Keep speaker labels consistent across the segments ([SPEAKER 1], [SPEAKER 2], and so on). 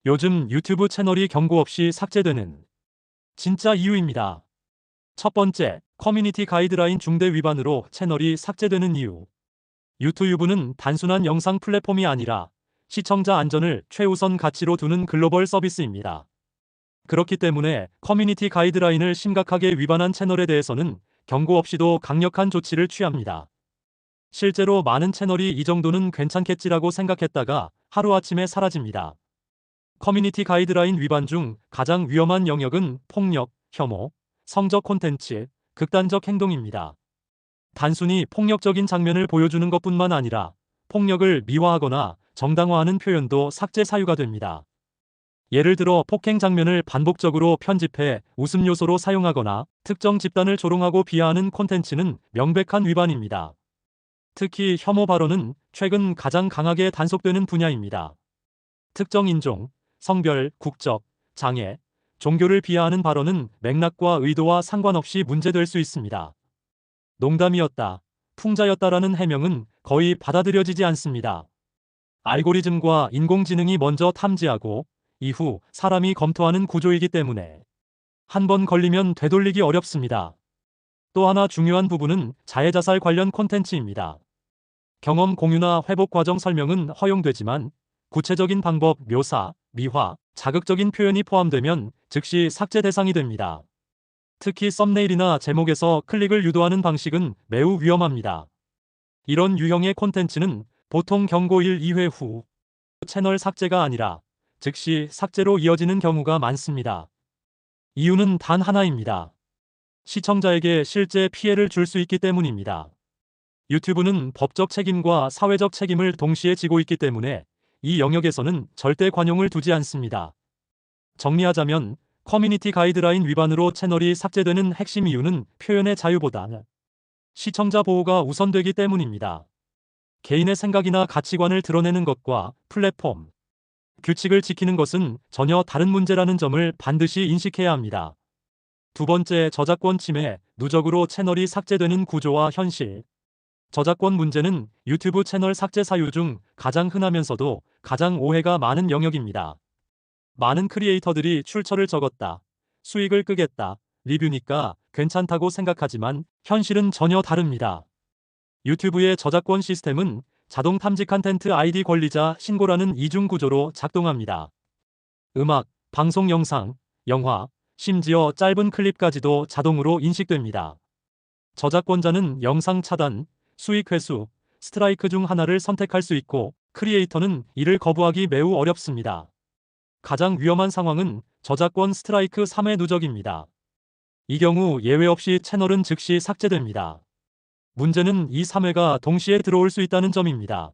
[SPEAKER 1] 요즘 유튜브 채널이 경고 없이 삭제되는 진짜 이유입니다. 첫 번째, 커뮤니티 가이드라인 중대 위반으로 채널이 삭제되는 이유. 유튜브는 단순한 영상 플랫폼이 아니라 시청자 안전을 최우선 가치로 두는 글로벌 서비스입니다. 그렇기 때문에 커뮤니티 가이드라인을 심각하게 위반한 채널에 대해서는 경고 없이도 강력한 조치를 취합니다. 실제로 많은 채널이 이 정도는 괜찮겠지라고 생각했다가 하루아침에 사라집니다. 커뮤니티 가이드라인 위반 중 가장 위험한 영역은 폭력, 혐오, 성적 콘텐츠, 극단적 행동입니다. 단순히 폭력적인 장면을 보여주는 것뿐만 아니라 폭력을 미화하거나 정당화하는 표현도 삭제 사유가 됩니다. 예를 들어 폭행 장면을 반복적으로 편집해 웃음 요소로 사용하거나 특정 집단을 조롱하고 비하하는 콘텐츠는 명백한 위반입니다. 특히 혐오 발언은 최근 가장 강하게 단속되는 분야입니다. 특정 인종, 성별, 국적, 장애, 종교를 비하하는 발언은 맥락과 의도와 상관없이 문제될 수 있습니다. 농담이었다, 풍자였다라는 해명은 거의 받아들여지지 않습니다. 알고리즘과 인공지능이 먼저 탐지하고 이후 사람이 검토하는 구조이기 때문에 한 번 걸리면 되돌리기 어렵습니다. 또 하나 중요한 부분은 자해자살 관련 콘텐츠입니다. 경험 공유나 회복 과정 설명은 허용되지만 구체적인 방법, 묘사, 미화, 자극적인 표현이 포함되면 즉시 삭제 대상이 됩니다. 특히 썸네일이나 제목에서 클릭을 유도하는 방식은 매우 위험합니다. 이런 유형의 콘텐츠는 보통 경고 1, 2회 후 채널 삭제가 아니라 즉시 삭제로 이어지는 경우가 많습니다. 이유는 단 하나입니다. 시청자에게 실제 피해를 줄 수 있기 때문입니다. 유튜브는 법적 책임과 사회적 책임을 동시에 지고 있기 때문에 이 영역에서는 절대 관용을 두지 않습니다. 정리하자면 커뮤니티 가이드라인 위반으로 채널이 삭제되는 핵심 이유는 표현의 자유보다 시청자 보호가 우선되기 때문입니다. 개인의 생각이나 가치관을 드러내는 것과 플랫폼 규칙을 지키는 것은 전혀 다른 문제라는 점을 반드시 인식해야 합니다. 두 번째, 저작권 침해, 누적으로 채널이 삭제되는 구조와 현실. 저작권 문제는 유튜브 채널 삭제 사유 중 가장 흔하면서도 가장 오해가 많은 영역입니다. 많은 크리에이터들이 출처를 적었다, 수익을 끄겠다, 리뷰니까 괜찮다고 생각하지만 현실은 전혀 다릅니다. 유튜브의 저작권 시스템은 자동 탐지 컨텐트 아이디 권리자 신고라는 이중 구조로 작동합니다. 음악, 방송 영상, 영화, 심지어 짧은 클립까지도 자동으로 인식됩니다. 저작권자는 영상 차단, 수익 회수, 스트라이크 중 하나를 선택할 수 있고 크리에이터는 이를 거부하기 매우 어렵습니다. 가장 위험한 상황은 저작권 스트라이크 3회 누적입니다. 이 경우 예외 없이 채널은 즉시 삭제됩니다. 문제는 이 3회가 동시에 들어올 수 있다는 점입니다.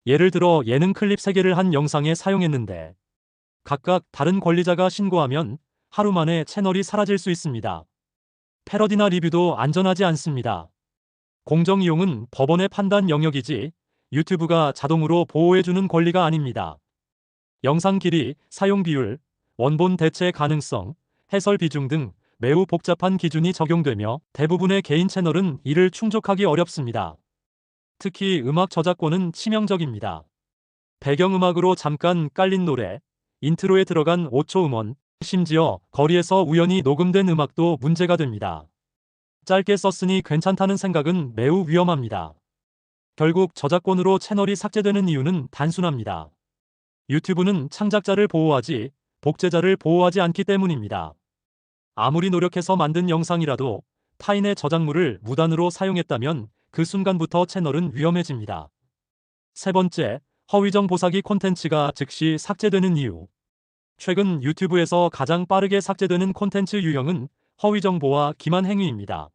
[SPEAKER 1] 예를 들어 예능 클립 3개를 한 영상에 사용했는데 각각 다른 권리자가 신고하면 하루 만에 채널이 사라질 수 있습니다. 패러디나 리뷰도 안전하지 않습니다. 공정 이용은 법원의 판단 영역이지 유튜브가 자동으로 보호해주는 권리가 아닙니다. 영상 길이, 사용 비율, 원본 대체 가능성, 해설 비중 등 매우 복잡한 기준이 적용되며 대부분의 개인 채널은 이를 충족하기 어렵습니다. 특히 음악 저작권은 치명적입니다. 배경음악으로 잠깐 깔린 노래, 인트로에 들어간 5초 음원, 심지어 거리에서 우연히 녹음된 음악도 문제가 됩니다. 짧게 썼으니 괜찮다는 생각은 매우 위험합니다. 결국 저작권으로 채널이 삭제되는 이유는 단순합니다. 유튜브는 창작자를 보호하지 복제자를 보호하지 않기 때문입니다. 아무리 노력해서 만든 영상이라도 타인의 저작물을 무단으로 사용했다면 그 순간부터 채널은 위험해집니다. 세 번째, 허위정보사기 콘텐츠가 즉시 삭제되는 이유. 최근 유튜브에서 가장 빠르게 삭제되는 콘텐츠 유형은 허위정보와 기만 행위입니다.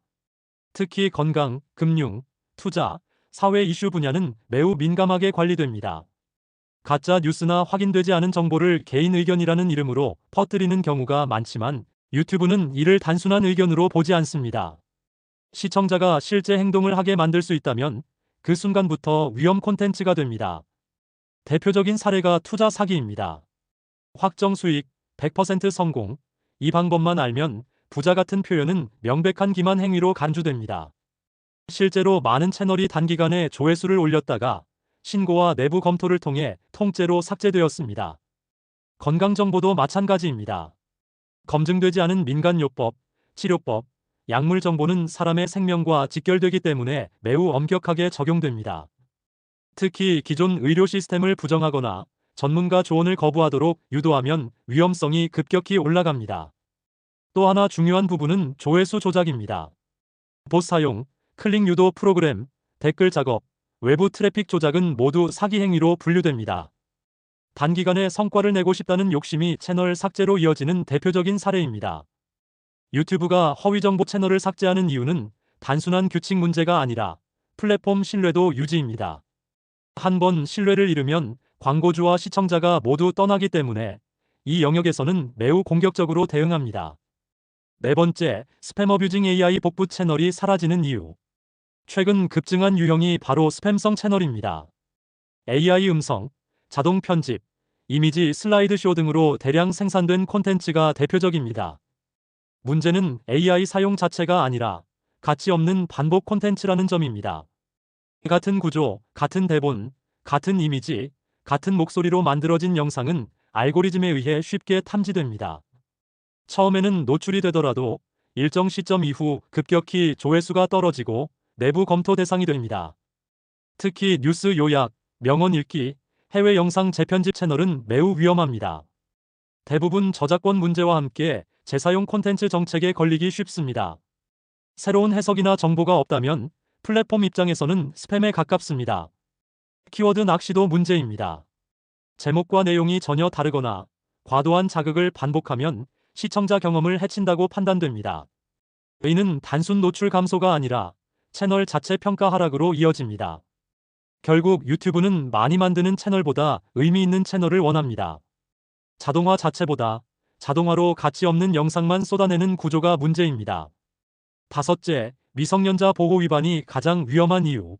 [SPEAKER 1] 특히 건강, 금융, 투자, 사회 이슈 분야는 매우 민감하게 관리됩니다. 가짜 뉴스나 확인되지 않은 정보를 개인 의견이라는 이름으로 퍼뜨리는 경우가 많지만 유튜브는 이를 단순한 의견으로 보지 않습니다. 시청자가 실제 행동을 하게 만들 수 있다면 그 순간부터 위험 콘텐츠가 됩니다. 대표적인 사례가 투자 사기입니다. 확정 수익, 100% 성공, 이 방법만 알면 부자 같은 표현은 명백한 기만 행위로 간주됩니다. 실제로 많은 채널이 단기간에 조회수를 올렸다가 신고와 내부 검토를 통해 통째로 삭제되었습니다. 건강정보도 마찬가지입니다. 검증되지 않은 민간요법, 치료법, 약물 정보는 사람의 생명과 직결되기 때문에 매우 엄격하게 적용됩니다. 특히 기존 의료 시스템을 부정하거나 전문가 조언을 거부하도록 유도하면 위험성이 급격히 올라갑니다. 또 하나 중요한 부분은 조회수 조작입니다. 봇 사용, 클릭 유도 프로그램, 댓글 작업, 외부 트래픽 조작은 모두 사기 행위로 분류됩니다. 단기간에 성과를 내고 싶다는 욕심이 채널 삭제로 이어지는 대표적인 사례입니다. 유튜브가 허위 정보 채널을 삭제하는 이유는 단순한 규칙 문제가 아니라 플랫폼 신뢰도 유지입니다. 한번 신뢰를 잃으면 광고주와 시청자가 모두 떠나기 때문에 이 영역에서는 매우 공격적으로 대응합니다. 네 번째, 스팸 어뷰징 AI 복붙 채널이 사라지는 이유. 최근 급증한 유형이 바로 스팸성 채널입니다. AI 음성, 자동 편집, 이미지 슬라이드쇼 등으로 대량 생산된 콘텐츠가 대표적입니다. 문제는 AI 사용 자체가 아니라 가치 없는 반복 콘텐츠라는 점입니다. 같은 구조, 같은 대본, 같은 이미지, 같은 목소리로 만들어진 영상은 알고리즘에 의해 쉽게 탐지됩니다. 처음에는 노출이 되더라도 일정 시점 이후 급격히 조회수가 떨어지고 내부 검토 대상이 됩니다. 특히 뉴스 요약, 명언 읽기, 해외 영상 재편집 채널은 매우 위험합니다. 대부분 저작권 문제와 함께 재사용 콘텐츠 정책에 걸리기 쉽습니다. 새로운 해석이나 정보가 없다면 플랫폼 입장에서는 스팸에 가깝습니다. 키워드 낚시도 문제입니다. 제목과 내용이 전혀 다르거나 과도한 자극을 반복하면 시청자 경험을 해친다고 판단됩니다. 이는 단순 노출 감소가 아니라 채널 자체 평가 하락으로 이어집니다. 결국 유튜브는 많이 만드는 채널보다 의미 있는 채널을 원합니다. 자동화 자체보다 자동화로 가치 없는 영상만 쏟아내는 구조가 문제입니다. 다섯째, 미성년자 보호 위반이 가장 위험한 이유.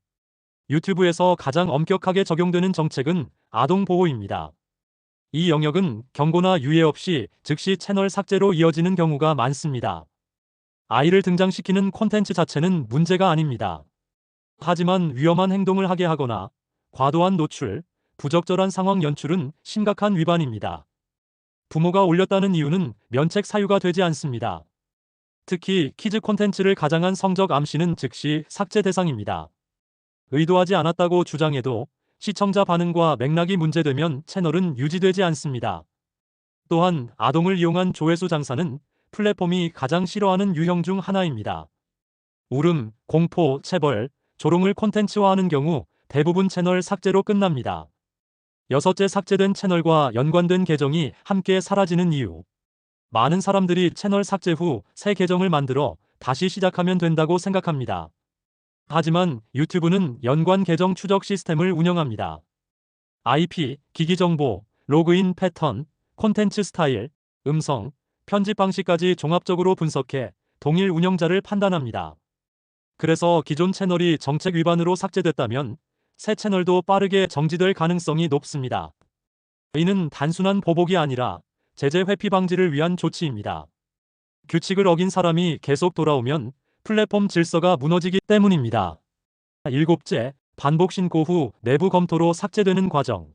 [SPEAKER 1] 유튜브에서 가장 엄격하게 적용되는 정책은 아동 보호입니다. 이 영역은 경고나 유예 없이 즉시 채널 삭제로 이어지는 경우가 많습니다. 아이를 등장시키는 콘텐츠 자체는 문제가 아닙니다. 하지만 위험한 행동을 하게 하거나 과도한 노출, 부적절한 상황 연출은 심각한 위반입니다. 부모가 올렸다는 이유는 면책 사유가 되지 않습니다. 특히 키즈 콘텐츠를 가장한 성적 암시는 즉시 삭제 대상입니다. 의도하지 않았다고 주장해도 시청자 반응과 맥락이 문제되면 채널은 유지되지 않습니다. 또한 아동을 이용한 조회수 장사는 플랫폼이 가장 싫어하는 유형 중 하나입니다. 울음, 공포, 체벌, 조롱을 콘텐츠화하는 경우 대부분 채널 삭제로 끝납니다. 여섯째, 삭제된 채널과 연관된 계정이 함께 사라지는 이유. 많은 사람들이 채널 삭제 후 새 계정을 만들어 다시 시작하면 된다고 생각합니다. 하지만 유튜브는 연관 계정 추적 시스템을 운영합니다. IP, 기기 정보, 로그인 패턴, 콘텐츠 스타일, 음성, 편집 방식까지 종합적으로 분석해 동일 운영자를 판단합니다. 그래서 기존 채널이 정책 위반으로 삭제됐다면 새 채널도 빠르게 정지될 가능성이 높습니다. 이는 단순한 보복이 아니라 제재 회피 방지를 위한 조치입니다. 규칙을 어긴 사람이 계속 돌아오면 플랫폼 질서가 무너지기 때문입니다. 일곱째, 반복 신고 후 내부 검토로 삭제되는 과정.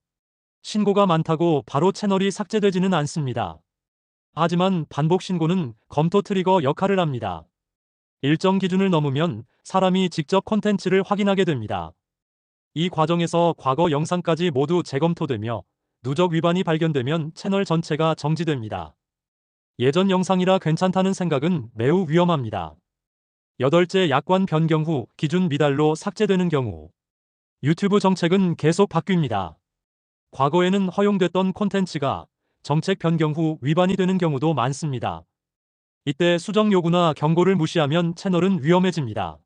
[SPEAKER 1] 신고가 많다고 바로 채널이 삭제되지는 않습니다. 하지만 반복 신고는 검토 트리거 역할을 합니다. 일정 기준을 넘으면 사람이 직접 콘텐츠를 확인하게 됩니다. 이 과정에서 과거 영상까지 모두 재검토되며 누적 위반이 발견되면 채널 전체가 정지됩니다. 예전 영상이라 괜찮다는 생각은 매우 위험합니다. 여덟째, 약관 변경 후 기준 미달로 삭제되는 경우. 유튜브 정책은 계속 바뀝니다. 과거에는 허용됐던 콘텐츠가 정책 변경 후 위반이 되는 경우도 많습니다. 이때 수정 요구나 경고를 무시하면 채널은 위험해집니다.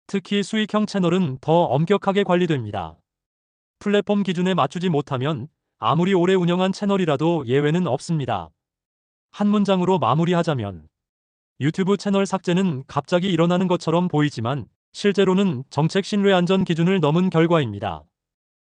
[SPEAKER 1] 특히 수익형 채널은 더 엄격하게 관리됩니다. 플랫폼 기준에 맞추지 못하면 아무리 오래 운영한 채널이라도 예외는 없습니다. 한 문장으로 마무리하자면 유튜브 채널 삭제는 갑자기 일어나는 것처럼 보이지만 실제로는 정책 신뢰 안전 기준을 넘은 결과입니다.